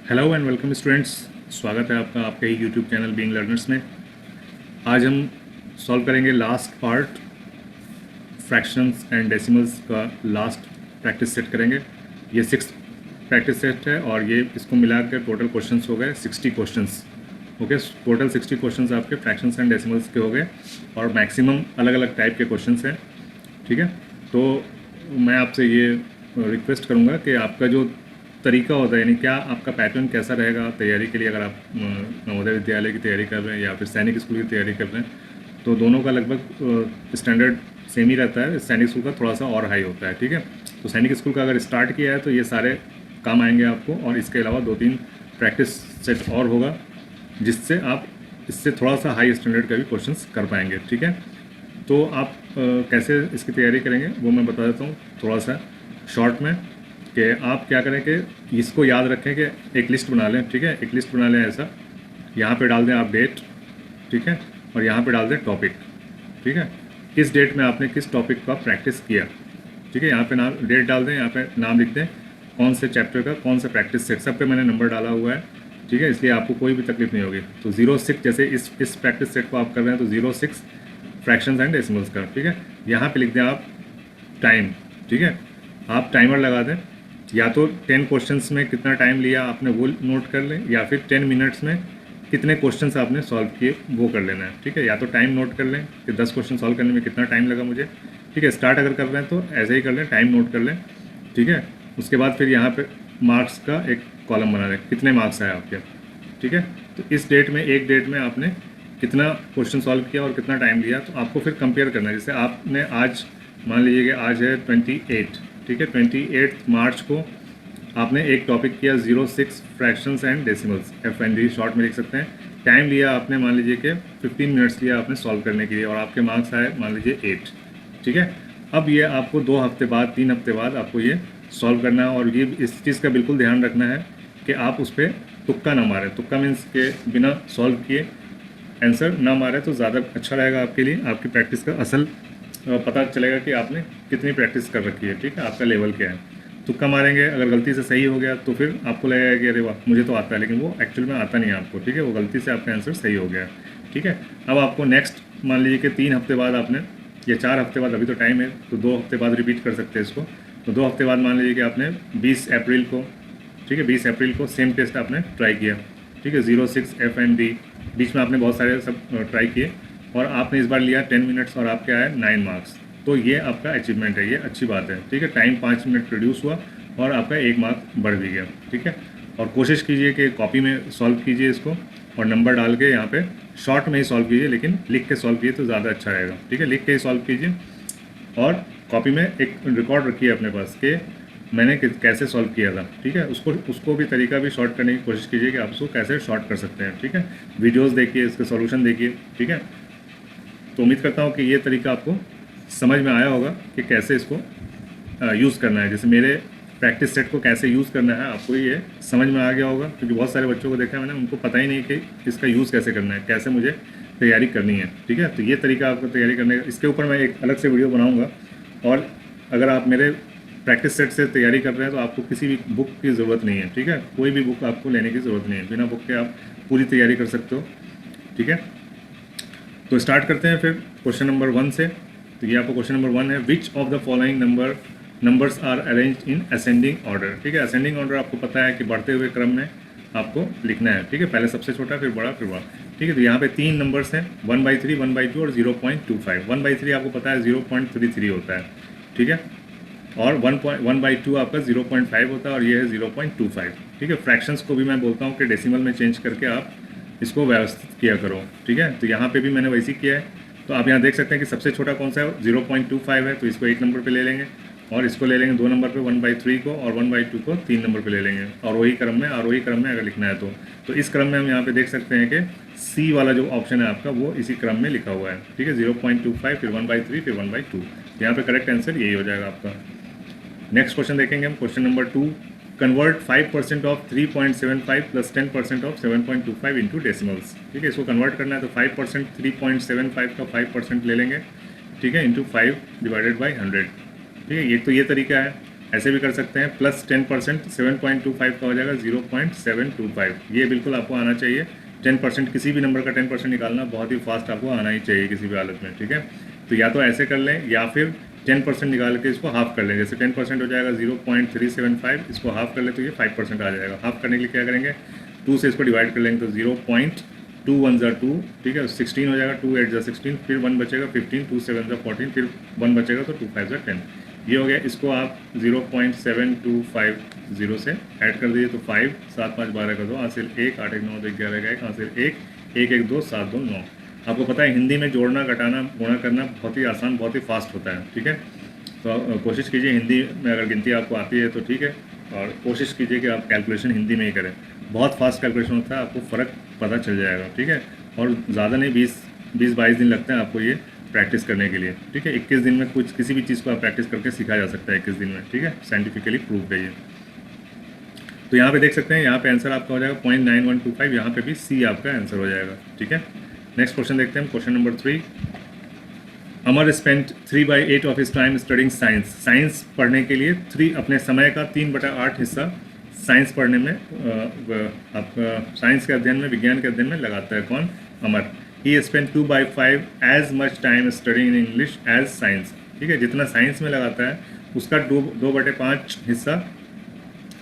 Hello and welcome students. स्वागत है आपका आपके ही यूट्यूब चैनल बीइंग लर्नर्स में। आज हम सॉल्व करेंगे last part, fractions and decimals का लास्ट प्रैक्टिस सेट करेंगे। ये 6th प्रैक्टिस सेट है और ये इसको मिला कर टोटल क्वेश्चंस हो गए 60 क्वेश्चंस। ओके, टोटल 60 क्वेश्चंस आपके फ्रैक्शंस एंड डेसिमल्स के हो गए और मैक्सिमम अलग अलग टाइप के क्वेश्चंस हैं। ठीक है, तो मैं आपसे ये रिक्वेस्ट करूँगा कि आपका जो तरीका होता है, यानी क्या आपका पैटर्न कैसा रहेगा तैयारी के लिए, अगर आप नवोदय विद्यालय की तैयारी कर रहे हैं या फिर सैनिक स्कूल की तैयारी कर रहे हैं, तो दोनों का लगभग स्टैंडर्ड सेम ही रहता है। सैनिक स्कूल का थोड़ा सा और हाई होता है। ठीक है, तो सैनिक स्कूल का अगर स्टार्ट किया है तो ये सारे काम आएंगे आपको, और इसके अलावा 2-3 प्रैक्टिस सेट और होगा जिससे आप इससे थोड़ा सा हाई स्टैंडर्ड का भी क्वेश्चंस कर पाएंगे। ठीक है, तो आप कैसे इसकी तैयारी करेंगे वो मैं बता देता हूँ थोड़ा सा शॉर्ट में, कि आप क्या करें कि इसको याद रखें कि एक लिस्ट बना लें। ठीक है, एक लिस्ट बना लें ऐसा, यहाँ पे डाल दें आप डेट, ठीक है, और यहाँ पे डाल दें टॉपिक। ठीक है, किस डेट में आपने किस टॉपिक का प्रैक्टिस किया। ठीक है, यहाँ पे नाम डेट डाल दें, यहाँ पे नाम लिख दें, कौन से चैप्टर का कौन सा प्रैक्टिस सेट, सब पे मैंने नंबर डाला हुआ है। ठीक है, इसलिए आपको कोई भी तकलीफ नहीं होगी। तो 06 जैसे इस प्रैक्टिस सेट को आप कर रहे हैं तो 06 फ्रैक्शंस एंड डेसिमल्स का। ठीक है, यहाँ पे लिख दें आप टाइम। ठीक है, आप टाइमर लगा दें, या तो 10 क्वेश्चंस में कितना टाइम लिया आपने वो नोट कर लें, या फिर 10 मिनट्स में कितने क्वेश्चंस आपने सॉल्व किए वो कर लेना है। ठीक है, या तो टाइम नोट कर लें कि 10 क्वेश्चन सॉल्व करने में कितना टाइम लगा मुझे। ठीक है, स्टार्ट अगर कर रहे हैं तो ऐसे ही कर लें, टाइम नोट कर लें। ठीक है, उसके बाद फिर यहाँ पे मार्क्स का एक कॉलम बना लें, कितने मार्क्स आए आपके। ठीक है, तो इस डेट में, एक डेट में आपने कितना क्वेश्चन सॉल्व किया और कितना टाइम लिया, तो आपको फिर कंपेयर करना है। जैसे आपने आज मान लीजिए कि आज है 28, ठीक है, 28 मार्च को आपने एक टॉपिक किया 06 fractions and decimals, FND short में लिख सकते हैं। टाइम लिया आपने मान लीजिए कि 15 मिनट्स लिया आपने सॉल्व करने के लिए, और आपके मार्क्स आए मान लीजिए 8। ठीक है, अब ये आपको 2 हफ्ते बाद 3 हफ्ते बाद आपको ये सॉल्व करना है, और ये इस चीज़ का बिल्कुल ध्यान रखना है कि आप उस पर तुक्का ना मारें। तुक्का मीन्स के बिना सॉल्व किए आंसर ना मारे तो ज़्यादा अच्छा रहेगा आपके लिए। आपकी प्रैक्टिस का असल पता चलेगा कि आपने कितनी प्रैक्टिस कर रखी है। ठीक है, आपका लेवल क्या है। तुक्का मारेंगे, अगर गलती से सही हो गया तो फिर आपको लगेगा कि अरे वाह मुझे तो आता है, लेकिन वो एक्चुअल में आता नहीं है आपको। ठीक है, वो गलती से आपका आंसर सही हो गया। ठीक है, अब आपको नेक्स्ट मान लीजिए कि 3 हफ्ते बाद आपने, या 4 हफ्ते बाद, अभी तो टाइम है तो 2 हफ्ते बाद रिपीट कर सकते हैं इसको। तो 2 हफ्ते बाद मान लीजिए कि आपने 20 अप्रैल को, ठीक है, 20 अप्रैल को सेम टेस्ट आपने ट्राई किया। ठीक है, 06 FND, बीच में आपने बहुत सारे सब ट्राई किए, और आपने इस बार लिया 10 मिनट्स और आपके आए 9 मार्क्स। तो ये आपका अचीवमेंट है, ये अच्छी बात है। ठीक है, टाइम 5 मिनट रिड्यूस हुआ और आपका 1 मार्क बढ़ भी गया। ठीक है, और कोशिश कीजिए कि कॉपी में सॉल्व कीजिए इसको, और नंबर डाल के यहाँ पे शॉर्ट में ही सॉल्व कीजिए, लेकिन लिख के सॉल्व कीजिए तो ज़्यादा अच्छा रहेगा। ठीक है, लिख के ही सॉल्व कीजिए, और कॉपी में एक रिकॉर्ड रखिए अपने पास कि मैंने कैसे सॉल्व किया था। ठीक है, उसको भी तरीका भी शॉर्ट करने की कोशिश कीजिए कि आप उसको कैसे शॉर्ट कर सकते हैं। ठीक है, वीडियोस देखिए, इसके सॉल्यूशन देखिए। ठीक है, तो उम्मीद करता हूँ कि ये तरीका आपको समझ में आया होगा कि कैसे इसको यूज़ करना है। जैसे मेरे प्रैक्टिस सेट को कैसे यूज़ करना है आपको ये समझ में आ गया होगा, क्योंकि बहुत सारे बच्चों को देखा मैंने, उनको पता ही नहीं कि इसका यूज़ कैसे करना है, कैसे मुझे तैयारी करनी है। ठीक है, तो ये तरीका आपको तैयारी करने का, इसके ऊपर मैं एक अलग से वीडियो बनाऊँगा। और अगर आप मेरे प्रैक्टिस सेट से तैयारी कर रहे हैं तो आपको किसी भी बुक की ज़रूरत नहीं है। ठीक है, कोई भी बुक आपको लेने की ज़रूरत नहीं है, बिना बुक के आप पूरी तैयारी कर सकते हो। ठीक है, तो स्टार्ट करते हैं फिर क्वेश्चन नंबर 1 से। तो ये आपको क्वेश्चन नंबर 1 है, which of the following numbers are arranged in ascending order. ठीक है, असेंडिंग ऑर्डर आपको पता है कि बढ़ते हुए क्रम में आपको लिखना है। ठीक है, पहले सबसे छोटा फिर बड़ा फिर बड़ा। ठीक है, तो यहाँ पे 3 नंबर्स हैं, 1/3, 1/2 और 0.25। 1/3 आपको पता है 0.33 होता है। ठीक है, और 1/2 आपका 0.5 होता है, और ये है 0.25। ठीक है, फ्रैक्शंस को भी मैं बोलता हूँ कि डेसिमल में चेंज करके आप इसको व्यवस्थित किया करो। ठीक है, तो यहाँ पे भी मैंने वैसे ही किया है। तो आप यहाँ देख सकते हैं कि सबसे छोटा कौन सा है, 0.25 है, तो इसको 1 नंबर पे ले लेंगे, और इसको ले लेंगे 2 नंबर पे 1/3 को, और 1/2 को 3 नंबर पे ले लेंगे, और वही क्रम में, अगर लिखना है तो इस क्रम में हम यहाँ पे देख सकते हैं कि C वाला जो ऑप्शन है आपका वो इसी क्रम में लिखा हुआ है। ठीक है, 0.25 फिर 1/3 फिर 1/2, यहाँ पे करेक्ट आंसर यही हो जाएगा आपका। नेक्स्ट क्वेश्चन देखेंगे हम, question number 2, convert 5% of 3.75 plus 10% of 7.25 into decimals. ठीक है, इसको कन्वर्ट करना है तो 5% 3.75 का 5% ले लेंगे। ठीक है, इंटू 5 डिवाइडेड बाई 100। ठीक है, ये तरीका है। ऐसे भी कर सकते हैं, प्लस 10% 7.25 का हो जाएगा 0.725। ये बिल्कुल आपको आना चाहिए। 10% किसी भी नंबर का 10% निकालना बहुत ही फास्ट आपको आना ही चाहिए किसी भी हालत में, ठीक है। तो या तो ऐसे कर लें या फिर 10% निकाल के इसको हाफ कर लें। जैसे 10% हो जाएगा 0.375, इसको हाफ कर ले तो ये 5% आ जाएगा। हाफ करने के लिए क्या करेंगे, 2 से इसको डिवाइड कर लेंगे तो 0.2 1 ज़ा 2, ठीक है, 16 हो जाएगा, 2 8 ज़ा 16, फिर 1 बचेगा 15, 2 7 ज़ा 14, फिर 1 बचेगा तो 2 5 ज़ा 10। ये हो गया। इसको आप 0.7250 से ऐड कर दीजिए तो 5 7 5 12 का 2, हासिल 1 8 1 9 2 11 का 1, हासिल 1 1 1 2 7 2 9। आपको पता है हिंदी में जोड़ना घटाना गुणा करना बहुत ही आसान, बहुत ही फास्ट होता है, ठीक है। तो कोशिश कीजिए हिंदी में अगर गिनती आपको आती है तो ठीक है, और कोशिश कीजिए कि आप कैलकुलेशन हिंदी में ही करें। बहुत फास्ट कैलकुलेशन होता है, आपको फ़र्क पता चल जाएगा, ठीक है। और ज़्यादा नहीं, 20-22 दिन लगते हैं आपको ये प्रैक्टिस करने के लिए, ठीक है। 21 दिन में कुछ किसी भी चीज़ को आप प्रैक्टिस करके सीखा जा सकता है 21 दिन में, ठीक है। साइंटिफिकली प्रूव है ये। तो यहाँ पे देख सकते हैं, यहाँ पे आंसर आपका हो जाएगा 0.9125, यहाँ पे भी सी आपका आंसर हो जाएगा, ठीक है। नेक्स्ट क्वेश्चन देखते हैं, question number 3। Amar spent 3/8 of his time studying science. Science पढ़ने के लिए अपने समय का 3/8 हिस्सा साइंस पढ़ने में आपका साइंस के अध्ययन में, विज्ञान के अध्ययन में लगाता है। कौन? Amar. He spend 2/5 as much time studying in English as science, ठीक है। जितना साइंस में लगाता है उसका 2/5 हिस्सा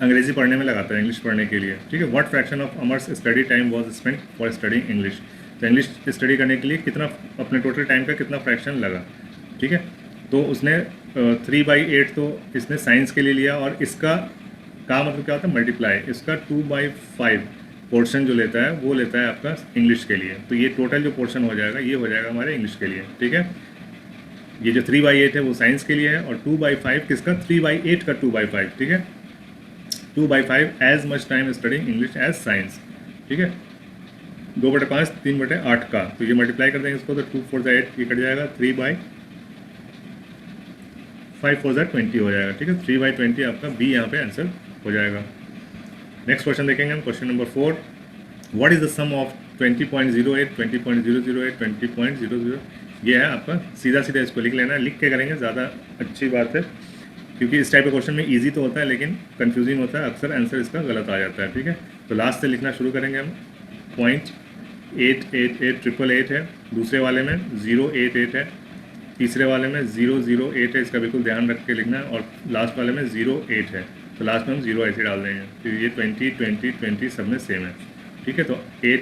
अंग्रेजी पढ़ने में लगाता है, इंग्लिश पढ़ने के लिए, ठीक है। What fraction of अमर्स study time was spent for studying English. तो इंग्लिश स्टडी करने के लिए कितना, अपने टोटल टाइम का कितना फ्रैक्शन लगा, ठीक है। तो उसने 3/8 तो इसने साइंस के लिए लिया, और इसका का मतलब क्या होता है, मल्टीप्लाई। इसका 2/5 पोर्शन जो लेता है वो लेता है आपका इंग्लिश के लिए। तो ये टोटल जो पोर्शन हो जाएगा ये हो जाएगा हमारे इंग्लिश के लिए, ठीक है। ये जो 3/8 है वो साइंस के लिए है, और 2/5 किसका, 3/8 का 2/5, ठीक है। 2/5 as much time studying English as science, ठीक है। 2/5 3/8 का, तो ये मल्टीप्लाई कर देंगे इसको तो 2 4 8 ये कट जाएगा, 3/5 4 20 हो जाएगा, ठीक है। 3/20 आपका बी यहाँ पे आंसर हो जाएगा। नेक्स्ट क्वेश्चन देखेंगे हम, question number 4। What is the sum of 20.08 20.008 20.00। ये है आपका, सीधा सीधा इसको लिख लेना है, लिख के करेंगे ज़्यादा अच्छी बात है, क्योंकि इस टाइप के क्वेश्चन में इजी तो होता है लेकिन कंफ्यूजिंग होता है, अक्सर आंसर इसका गलत आ जाता है, ठीक है। तो लास्ट से लिखना शुरू करेंगे हम। 0.888888 है, दूसरे वाले में 088 है, तीसरे वाले में 008 है, इसका बिल्कुल ध्यान रख के लिखना है, और लास्ट वाले में 08 है, तो लास्ट में हम 0 ऐसे डाल देंगे। तो ये 20 20 20 सब में सेम है, ठीक है। तो 8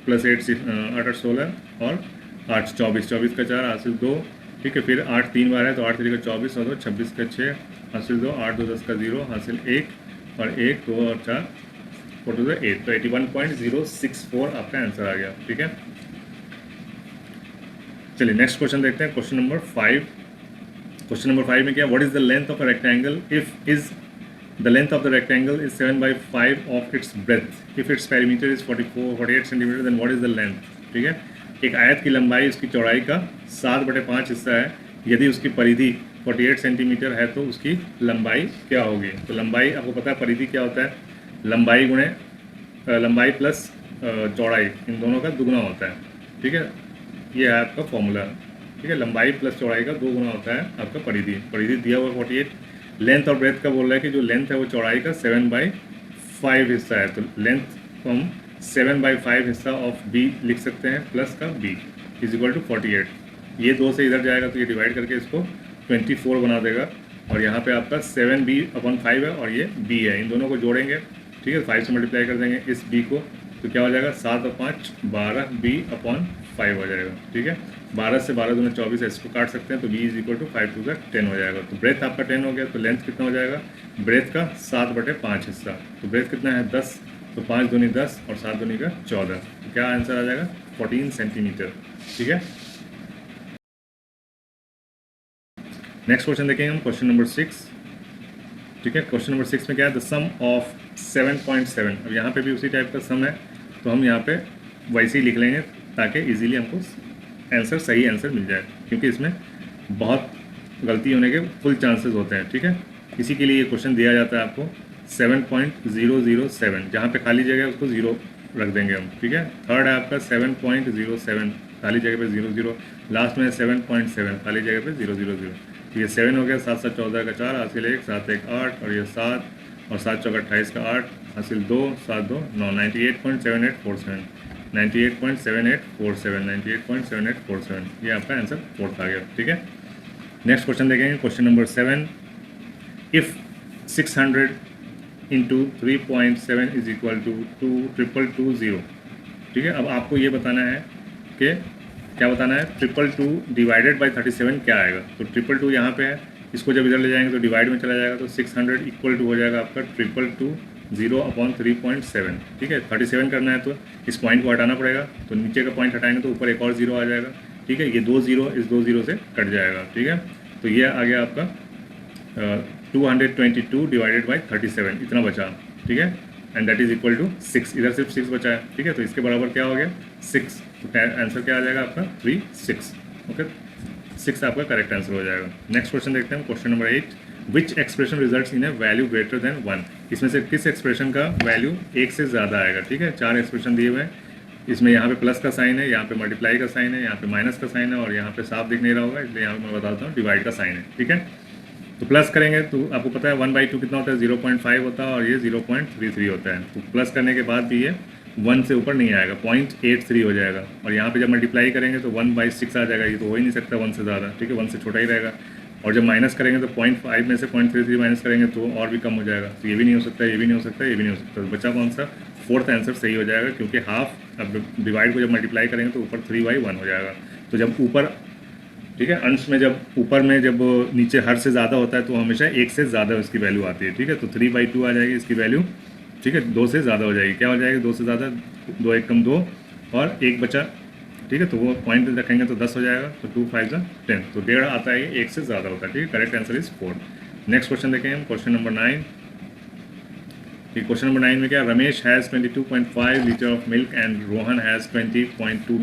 + 8 8 8 16, और 8 24 24 का 4 हासिल 2, ठीक है। फिर 8 3 बार है तो 8 3 का 24 और 2 26 का 6 हासिल 2, 8 2 10 का 0 हासिल 1, और 1 2 और 4 4 2 8, तो 81.064 आपका आंसर आ गया, ठीक है। चलिए नेक्स्ट क्वेश्चन देखते हैं, क्वेश्चन नंबर 5। क्वेश्चन नंबर 5 में क्या, what is the length of a rectangle if is the length of the rectangle is 7/5 of its breadth, if its perimeter is 48 centimetre, then what is the length, ठीक है। एक आयत की लंबाई उसकी चौड़ाई का 7/5 हिस्सा है, यदि उसकी परिधि 48 सेंटीमीटर है तो उसकी लंबाई क्या होगी। तो लंबाई आपको पता है परिधि क्या होता है, लंबाई गुणे लंबाई प्लस चौड़ाई, इन दोनों का दुगना होता है, ठीक है। ये है आपका फॉर्मूला, ठीक है। लंबाई प्लस चौड़ाई का 2 गुना होता है आपका परिधि। परिधि दिया हुआ 48, लेंथ और ब्रेथ का बोल रहा है कि जो लेंथ है वो चौड़ाई का 7/5 हिस्सा है, तो लेंथ को हम 7/5 हिस्सा ऑफ बी लिख सकते हैं, प्लस का बी इज इक्वल टू 48। ये 2 से इधर जाएगा तो ये डिवाइड करके इसको 24 बना देगा, और यहाँ पे आपका 7b/5 है और ये b है, इन दोनों को जोड़ेंगे, ठीक है। 5 से मल्टीप्लाई कर देंगे इस b को, तो क्या हो जाएगा 7 और 5 12 b/5 हो जाएगा, ठीक है। 12 से 12 दूनी 24 इसको काट सकते हैं, तो b इज इक्वल टू 5 2 10 हो जाएगा। तो ब्रेथ आपका 10 हो गया, तो लेंथ कितना हो जाएगा, ब्रेथ का 7/5 हिस्सा, तो ब्रेथ कितना है 10, तो 5 दूनी 10 और 7 दूनी का 14, तो क्या आंसर आ जाएगा 14 सेंटीमीटर, ठीक है। नेक्स्ट क्वेश्चन देखेंगे हम, क्वेश्चन नंबर 6, ठीक है। क्वेश्चन नंबर 6 में क्या है, द सम ऑफ 7.7। अब यहाँ पे भी उसी टाइप का सम है, तो हम यहाँ पे वैसे ही लिख लेंगे ताकि इजीली हमको आंसर, सही आंसर मिल जाए, क्योंकि इसमें बहुत गलती होने के फुल चांसेस होते हैं, ठीक है। इसी के लिए ये क्वेश्चन दिया जाता है आपको। 7.007, जहाँ पे खाली जगह है उसको 0 रख देंगे हम, ठीक है। थर्ड है आपका 7.07, खाली जगह पे 0 0, लास्ट में 7.7, खाली जगह पे 0 0 0। ये 7 हो गया, 7 7 14 का 4, हासिल 1, 7 1 8, और ये 7 और 7 चौका 28 का 8, हासिल 2, 7 2 9, 98.7847, 98.7847, 98.7847, ये आपका आंसर फोर्थ आ गया। ठीक है, नेक्स्ट क्वेश्चन देखेंगे, question number 7। If 600 into 3.7 is equal to 2,220। ठीक है, अब आपको ये बताना है कि क्या बताना है, 222 डिवाइडेड बाई 37 क्या आएगा। तो 222 यहाँ पे है, इसको जब इधर ले जाएंगे तो डिवाइड में चला जाएगा, तो 600 इक्वल टू हो जाएगा आपका 222 ठीक है, 37 करना है तो इस पॉइंट को हटाना पड़ेगा, तो नीचे का पॉइंट हटाएंगे तो ऊपर एक और जीरो आ जाएगा। ठीक है, ये 2 जीरो इस 2 जीरो से कट जाएगा। ठीक है, तो ये आ गया आपका 222 डिवाइडेड बाई 37, इतना बचा। ठीक है, and that is equal to 6, इधर सिर्फ 6 बचा है। ठीक है, तो इसके बराबर क्या हो गया 6, तो आंसर क्या आ जाएगा आपका 36। ओके, 6 आपका करेक्ट आंसर हो जाएगा। नेक्स्ट क्वेश्चन देखते हैं, question number 8। Which expression results in A value greater than 1। इसमें से किस एक्सप्रेशन का वैल्यू 1 से ज़्यादा आएगा। ठीक है, 4 एक्सप्रेशन दिए हुए हैं, इसमें यहाँ पे प्लस का साइन है, यहाँ पे मल्टीप्लाई का साइन है, यहाँ पे माइनस का साइन है, और यहाँ पे साफ दिख नहीं रहा होगा इसलिए यहाँ पे मैं बताता हूँ डिवाइड का साइन है। ठीक है, तो प्लस करेंगे तो आपको पता है 1/2 कितना होता है, 0.5 होता है, और ये 0.33 होता है। तो प्लस करने के बाद भी ये 1 से ऊपर नहीं आएगा, 0.83 हो जाएगा, और यहाँ पे जब मल्टीप्लाई करेंगे तो 1/6 आ जाएगा, ये तो हो ही नहीं सकता 1 से ज़्यादा। ठीक है, 1 से छोटा ही रहेगा, और जब माइनस करेंगे तो 0.5 में से 0.33 माइनस करेंगे तो और भी कम हो जाएगा, तो ये भी नहीं हो सकता, ये भी नहीं हो सकता, ये भी नहीं हो सकता। तो बचा कौन सा, फोर्थ आंसर सही हो जाएगा, क्योंकि हाफ, अब डिवाइड को जब मल्टीप्लाई करेंगे तो ऊपर 3/1 हो जाएगा। तो जब ऊपर, ठीक है, अंश में जब ऊपर में जब नीचे हर से ज़्यादा होता है तो हमेशा 1 से ज़्यादा उसकी वैल्यू आती है। ठीक है, तो 3/2 आ जाएगी इसकी वैल्यू। ठीक है, 2 से ज़्यादा हो जाएगी, क्या हो जाएगी 2 से ज़्यादा, 2 1 कम 2 और 1 बचा। ठीक है, तो वो पॉइंट रखेंगे तो 10 हो जाएगा, तो 2 5 10, तो 1.5 आता है, 1 से ज़्यादा होता है। ठीक है, correct answer is 4। Next question देखें हम, क्वेश्चन नंबर 9। क्वेश्चन नंबर 9 में क्या, Ramesh has 22.5 litre of milk and Rohan has 20.2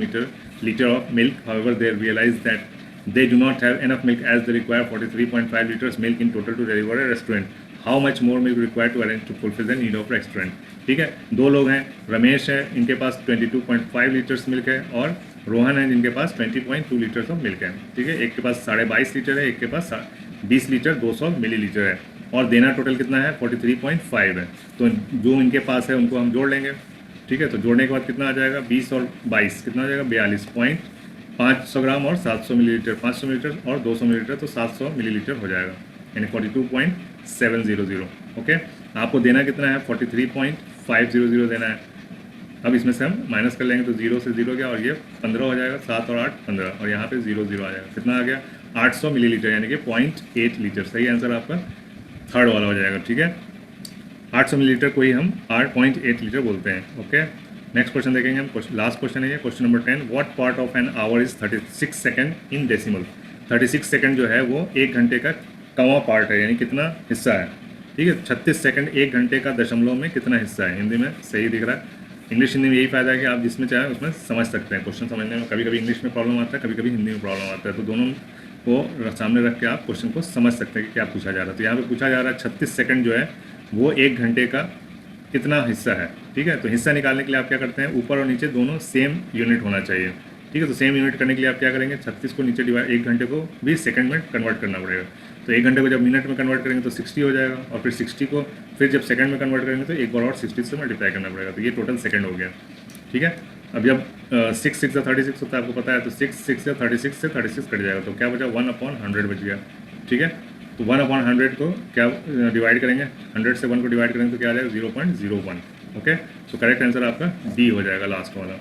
litre of milk. However they realise that they do not have enough milk as they require 43.5 liters milk in total to deliver a restaurant. How much more milk required to arrange to fulfill the need of restaurant? ठीक है, 2 लोग हैं, रमेश है, इनके पास 22.5 litres milk है, और रोहन है जिनके पास 20.2 लीटर्स ऑफ मिल्क है। ठीक है, एक के पास 22.5 लीटर है, एक के पास 20 लीटर 200 मिलीलीटर है, और देना टोटल कितना है 43.5 है। तो जो इनके पास है उनको हम जोड़ लेंगे। ठीक है, तो जोड़ने के बाद कितना आ जाएगा, 20 और 22 कितना आ जाएगा 42.500 ग्राम और 700 मिलीलीटर, 500 मिलीलीटर और 200 मिलीलीटर, तो 700 मिलीलीटर हो जाएगा, यानी 42.700। ओके, आपको देना कितना है 43.500 देना है। अब इसमें से हम माइनस कर लेंगे तो 0 से 0 गया, और ये 15 हो जाएगा, 7 और 8 15, और यहाँ पे 0 0 आ जाएगा, कितना आ गया 800 मिलीलीटर, यानी कि 0.8 लीटर। सही आंसर आपका थर्ड वाला हो जाएगा। ठीक है, 800 मिलीलीटर को ही हम 8.8 लीटर बोलते हैं। ओके, नेक्स्ट क्वेश्चन देखेंगे हम, लास्ट क्वेश्चन है ये, question number 10। What part of an hour is 36 second in decimal. 36 second जो है वो 1 घंटे का कवां पार्ट है, यानी कितना हिस्सा है। ठीक है, 36 सेकंड 1 घंटे का दशमलव में कितना हिस्सा है। हिंदी में सही दिख रहा है, इंग्लिश हिंदी में यही फायदा है कि आप जिसमें चाहें उसमें समझ सकते हैं। क्वेश्चन समझने में कभी कभी इंग्लिश में प्रॉब्लम आता है, कभी कभी हिंदी में प्रॉब्लम आता है, तो दोनों को सामने रख के आप क्वेश्चन को समझ सकते हैं कि क्या पूछा जा रहा है। तो यहाँ पे पूछा जा रहा है 36 सेकंड जो है वो 1 घंटे का कितना हिस्सा है। ठीक है, तो हिस्सा निकालने के लिए आप क्या करते हैं, ऊपर और नीचे दोनों सेम यूनिट होना चाहिए। ठीक है, तो सेम यूनिट करने के लिए आप क्या करेंगे, 36 को नीचे डिवाइड, 1 घंटे को भी सेकंड में कन्वर्ट करना पड़ेगा। तो 1 घंटे को जब मिनट में कन्वर्ट करेंगे तो 60 हो जाएगा, और फिर 60 को फिर जब सेकंड में कन्वर्ट करेंगे तो एक बार और 60 से मल्टीप्लाई करना पड़ेगा, तो ये टोटल सेकंड हो गया। ठीक है, अब जब 6 6 या 36 होता है आपको पता है, तो 6 6 या 36 से 36 कट जाएगा, तो क्या बचा 1/100 बच गया। ठीक है, तो 1/100 को क्या डिवाइड करेंगे, 100 से 1 को डिवाइड करेंगे तो क्या आ जाएगा 0.01। ओके, तो करेक्ट आंसर आपका डी हो जाएगा, लास्ट वाला।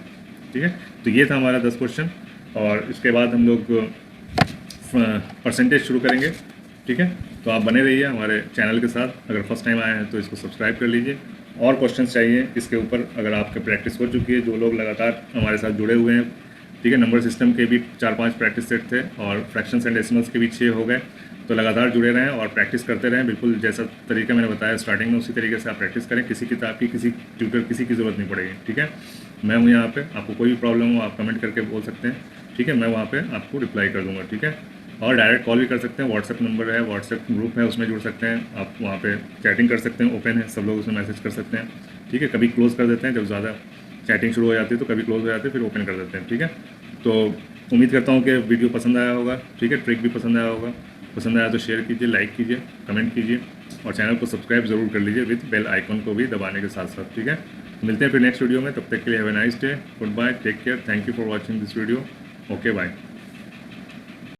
ठीक है, तो ये था हमारा 10 क्वेश्चन, और इसके बाद हम लोग परसेंटेज शुरू करेंगे। ठीक है, तो आप बने रहिए हमारे चैनल के साथ। अगर फर्स्ट टाइम आए हैं तो इसको सब्सक्राइब कर लीजिए, और क्वेश्चंस चाहिए इसके ऊपर अगर आपके प्रैक्टिस हो चुकी है, जो लोग लगातार हमारे साथ जुड़े हुए हैं। ठीक है, नंबर सिस्टम के भी 4-5 प्रैक्टिस सेट थे, और फ्रैक्शंस एंड डेसिमल्स के भी 6 हो गए। तो लगातार जुड़े रहें और प्रैक्टिस करते रहें, बिल्कुल जैसा तरीका मैंने बताया स्टार्टिंग में उसी तरीके से आप प्रैक्टिस करें। किसी किताब की, किसी ट्यूटर, किसी की ज़रूरत नहीं पड़ेगी। ठीक है, मैं हूँ यहाँ पे, आपको कोई भी प्रॉब्लम हो आप कमेंट करके बोल सकते हैं। ठीक है, मैं वहाँ पे आपको रिप्लाई कर दूँगा। ठीक है, और डायरेक्ट कॉल भी कर सकते हैं, व्हाट्सएप नंबर है, व्हाट्सएप ग्रुप है, उसमें जुड़ सकते हैं आप, वहाँ पे चैटिंग कर सकते हैं, ओपन है, सब लोग उसमें मैसेज कर सकते हैं। ठीक है, कभी क्लोज़ कर देते हैं, जब ज़्यादा चैटिंग शुरू हो जाती है तो कभी क्लोज़ हो जाती है, फिर ओपन कर देते हैं। ठीक है, तो उम्मीद करता हूँ कि वीडियो पसंद आया होगा। ठीक है, ट्रिक भी पसंद आया होगा। पसंद आया तो शेयर कीजिए, लाइक कीजिए, कमेंट कीजिए और चैनल को सब्सक्राइब ज़रूर कर लीजिए विथ बेल आइकन को भी दबाने के साथ साथ, ठीक है। मिलते हैं फिर नेक्स्ट वीडियो में, तब तक के लिए have a nice day, good bye, take care, thank you for watching this video, okay bye.